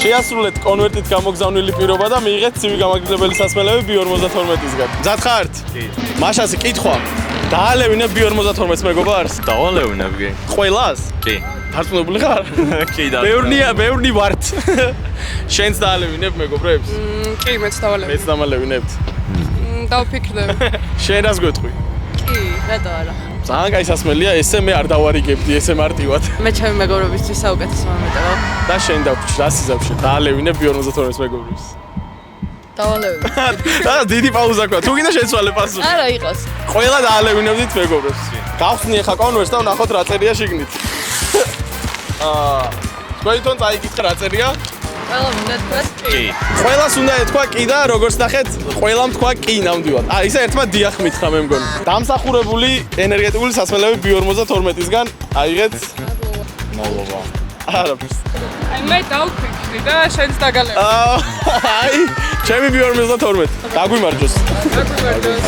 შეასრულეთ კონვერტით გამოგზავნილი პირობა და მიიღეთ ცივი გამაგრდებელი სასმელები B52-ისგან. მზად ხართ? კი. მაშასი კითხვა. დაალევინებ B52-ს მეგობარს? დავალევინებ კი. ყველას? კი. დარწმუნებული ხარ? კი და. ბევრი ვართ. შენც დაალევინებ მეგობრებს? კი, მეც დავალევინებ. მეც დამალევინებთ. დავფიქრდები. შენ რას გვეტყვი? კი, რატო არა? ძალიან კაი სასმელია, ესე მე არ დავარიგებდი, ესე მარტივად. მე ჩემი მეგობრებისთვის საუკეთესო მომენტია. და შენ დავჭი, რას იზავშე? დაალევინებ B52-ს მეგობრებს. დავალევინებ. და დიდი პაუზა გქვა. თუ გინდა შეცვალე პასუხი. არა იყოს. ყველა დაალევინებდით მეგობრებს. გავხსნი ახლა კონვერტს და ვნახოთ რა წერია შიგნით. თქვენ წაიკითხე რა წერია? ყველა უნდა თქვას კი. ყველას უნდა ეთქვა კი და როგორც ნახეთ, ყველამ თქვა კი ნამდვილად. ისე ერთმა დიახ მითხრა მე მგონი. დამსახურებული ენერგეტიკული სასმელები B52-ისგან აიღეთ მოლობა. არაფერს. აი მე დავფიქრი და შენც დაგალევი. აი, ჩემი B52. დაგვიმარჯოს. დაგვიმარჯოს.